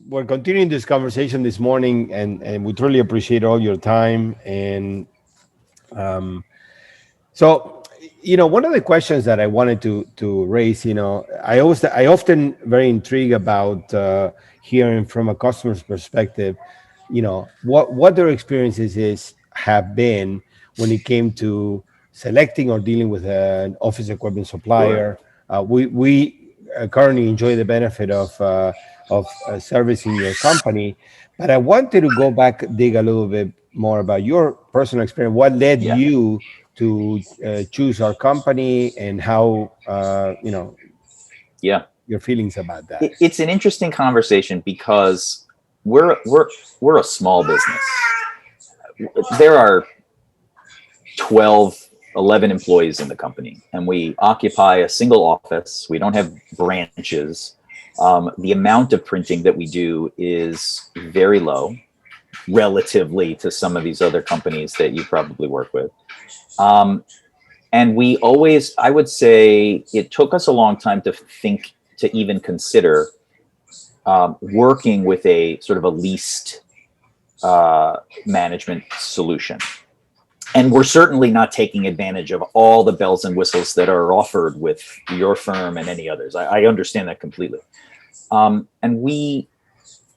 we're continuing this conversation this morning, and we truly appreciate all your time. And um, so, one of the questions that I wanted to raise, I often very intrigued about hearing from a customer's perspective, what their experiences is have been when it came to selecting or dealing with an office equipment Sure. supplier. We currently enjoy the benefit of servicing your company, but I wanted to go back, dig a little bit more about your personal experience. What led Yeah. you to choose our company, and how Yeah. your feelings about that? It's an interesting conversation because we're a small business. There are 12, 11 employees in the company, and we occupy a single office. We don't have branches. The amount of printing that we do is very low relatively to some of these other companies that you probably work with. Um, and we always, I would say, it took us a long time to think, to even consider working with a sort of a leased management solution. And we're certainly not taking advantage of all the bells and whistles that are offered with your firm and any others. I understand that completely. And we,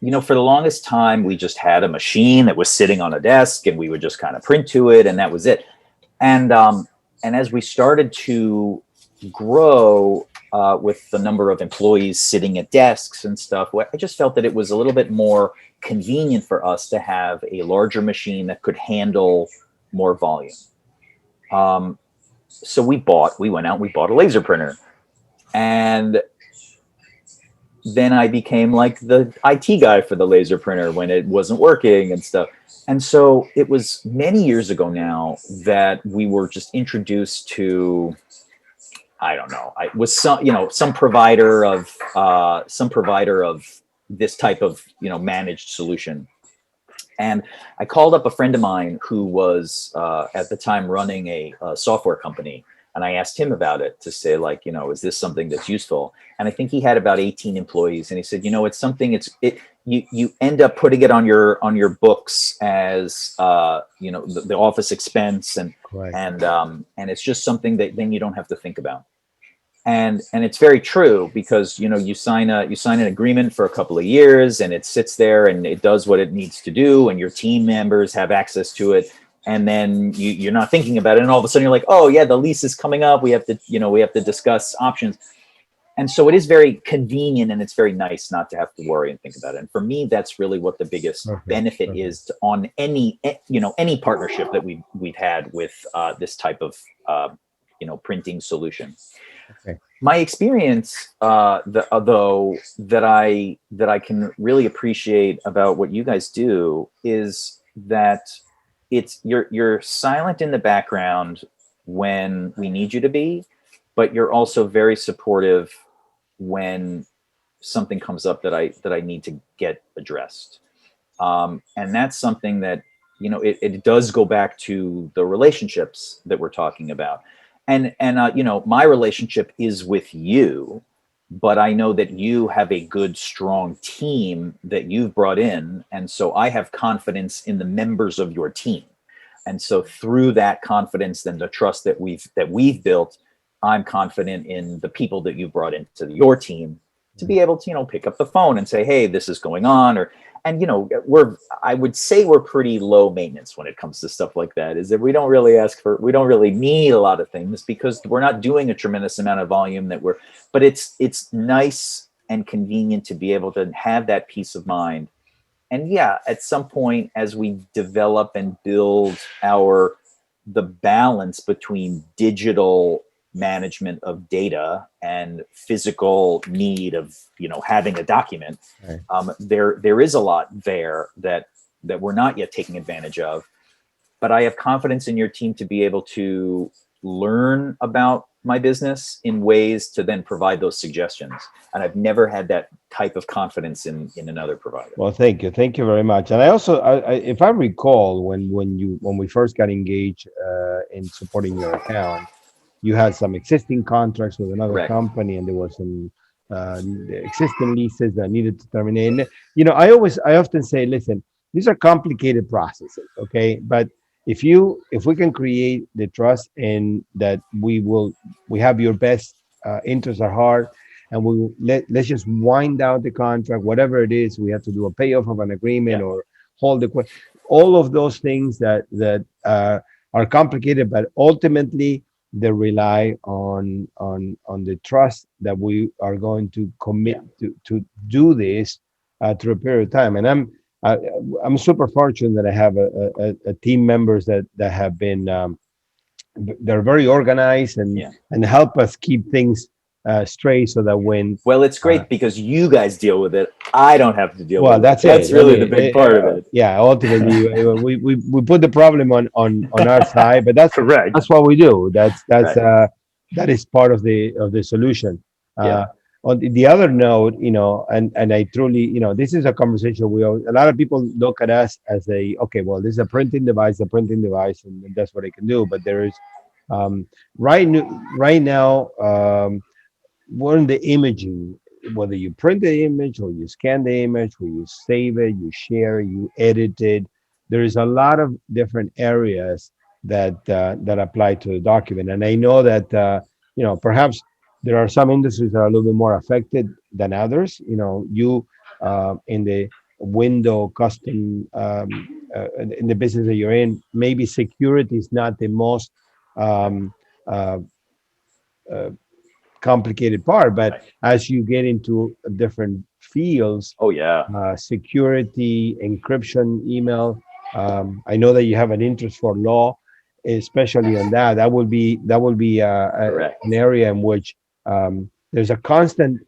for the longest time, we just had a machine that was sitting on a desk, and we would just kind of print to it, and that was it. And as we started to grow with the number of employees sitting at desks and stuff, I just felt that it was a little bit more convenient for us to have a larger machine that could handle more volume. So we went out and we bought a laser printer. And then I became like the IT guy for the laser printer when it wasn't working and stuff. And so it was many years ago now that we were just introduced to, I don't know, I was some provider of this type of managed solution. And I called up a friend of mine who was at the time running a software company. And I asked him about it to say, like, is this something that's useful? And I think he had about 18 employees. And he said, it's something, you end up putting it on your books as, the office expense. Correct. And it's just something that then you don't have to think about. And it's very true, because you sign an agreement for a couple of years, and it sits there and it does what it needs to do, and your team members have access to it, and then you're not thinking about it, and all of a sudden you're like, oh yeah, the lease is coming up, we have to discuss options. And so it is very convenient, and it's very nice not to have to worry and think about it. And for me, that's really what the biggest Perfect. benefit is on any partnership that we've had with this type of printing solution. Okay. My experience, though, that I can really appreciate about what you guys do is that you're silent in the background when we need you to be, but you're also very supportive when something comes up that I need to get addressed. And that's something that it does go back to the relationships that we're talking about. And my relationship is with you, but I know that you have a good, strong team that you've brought in, and so I have confidence in the members of your team. And so through that confidence, then the trust that we've built, I'm confident in the people that you brought into your team to be able to pick up the phone and say, hey, this is going on. And I would say we're pretty low maintenance when it comes to stuff like that, is that we don't really need a lot of things, because we're not doing a tremendous amount of volume but it's nice and convenient to be able to have that peace of mind. And yeah, at some point, as we develop and build the balance between digital management of data and physical need of having a document, Right. there is a lot there that we're not yet taking advantage of. But I have confidence in your team to be able to learn about my business in ways to then provide those suggestions. And I've never had that type of confidence in another provider. Well, thank you very much. And I also, if I recall, when we first got engaged in supporting your account, you had some existing contracts with another Correct. company, and there were some the existing leases that needed to terminate. And, I often say, listen, these are complicated processes, okay? But if we can create the trust and that we have your best interests at heart, and let's just wind down the contract, whatever it is, we have to do a payoff of an agreement Yeah. or hold all of those things that are complicated, but ultimately they rely on the trust that we are going to commit Yeah. to do this through a period of time. And I, I'm super fortunate that I have a team members that have been they're very organized Yeah. and help us keep things straight so that when Well, it's uh, great because you guys deal with it. I don't have to deal well, with it. that's That's it. I really the mean, big part of it. yeah. Ultimately, we put the problem on our side, but Correct. that's what we do. Right. That is part of the solution. Yeah. Uh, on the other note, and I truly, this is a conversation a lot of people look at us as okay, well, this is a printing device, and that's what it can do. But there is um, right now. We're in the imaging, whether you print the image or you scan the image, or you save it, you share, you edit it. There is a lot of different areas that apply to the document, and I know that perhaps there are some industries that are a little bit more affected than others. You in the window custom in the business that you're in, maybe security is not the most um, uh, uh, complicated part. But Right. as you get into different fields, Oh yeah. security, encryption, email, I know that you have an interest for law, especially on that. That will be an Correct. area in which there's a constant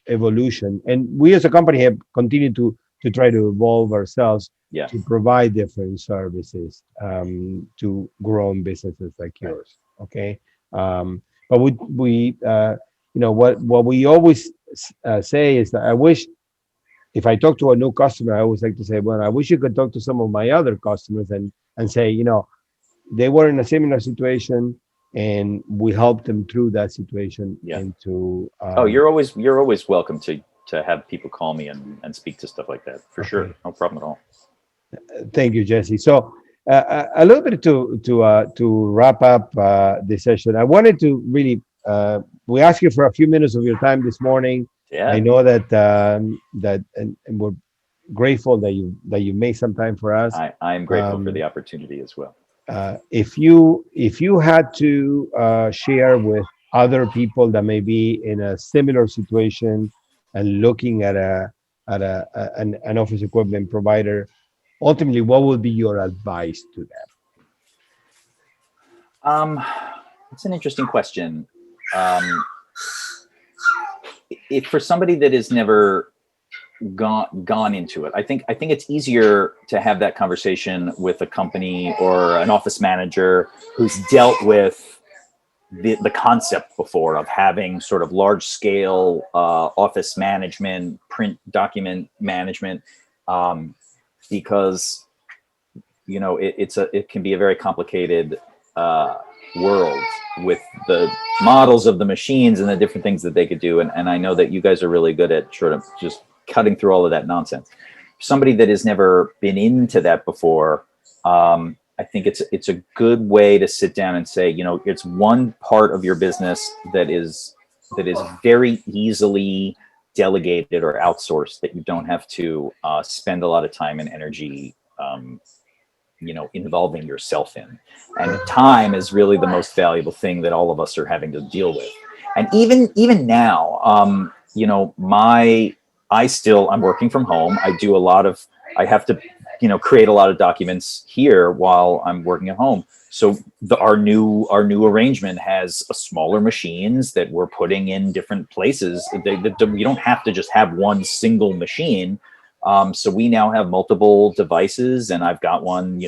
evolution, and we as a company have continued to try to evolve ourselves Yeah. to provide different services to growing businesses like Right. yours. Okay. But what we always say is that I wish, if I talk to a new customer, I always like to say, well, I wish you could talk to some of my other customers and say, they were in a similar situation and we helped them through that situation Yeah. into Oh, you're always welcome to have people call me and speak to stuff like that for sure. okay. No problem at all. Thank you, Jesse. So a little bit to wrap up the session. I wanted to really we asked you for a few minutes of your time this morning. I Yeah. know and we're grateful that you made some time for us. I'm grateful for Um, the opportunity as well. if you had to share with other people that may be in a similar situation and looking at an office equipment provider, ultimately, what would be your advice to them? Um, it's an interesting question. Um, if for somebody that has never gone into it, I think it's easier to have that conversation with a company or an office manager who's dealt with the concept before of having sort of large scale office management, print document management, um, because it can be a very complicated uh, world with the models of the machines and the different things that they could do. And I know that you guys are really good at sort of just cutting through all of that nonsense. Somebody that has never been into that before, I think it's a good way to sit down and say, it's one part of your business that is very easily delegated or outsourced, that you don't have to spend a lot of time and energy involving yourself in. And time is really the most valuable thing that all of us are having to deal with. And even now, I'm working from home. I have to create a lot of documents here while I'm working at home. So our new arrangement has a smaller machines that we're putting in different places. We don't have to just have one single machine. So we now have multiple devices, and I've got one,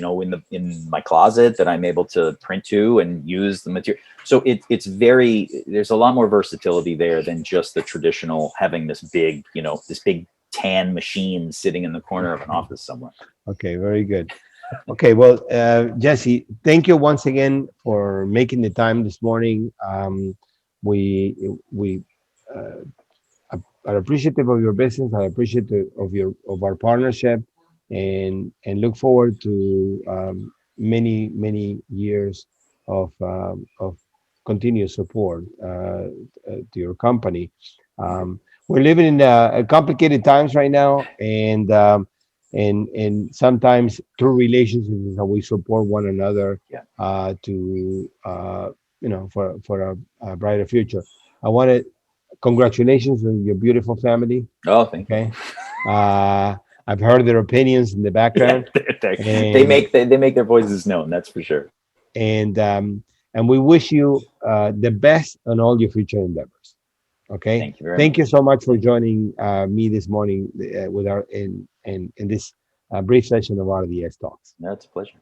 in my closet that I'm able to print to and use the material. So there's a lot more versatility there than just the traditional having this big tan machine sitting in the corner of an office somewhere. Okay, very good. Okay, well, Jesse, thank you once again for making the time this morning. We uh, are appreciative of your business. I appreciate of our partnership, and look forward to many years of continuous support to your company. We're living in complicated times right now, and sometimes through relationships is how we support one another Yeah. to for a brighter future. I want to congratulations on your beautiful family. Oh, thank you. Okay, uh, I've heard their opinions in the Yeah, background, they and make they make their voices known. That's for sure. and um, and we wish you the best on all your future endeavors. Okay, Thank you very thank you much. so much for joining me this morning with our in this brief session of RDS talks. That's a pleasure.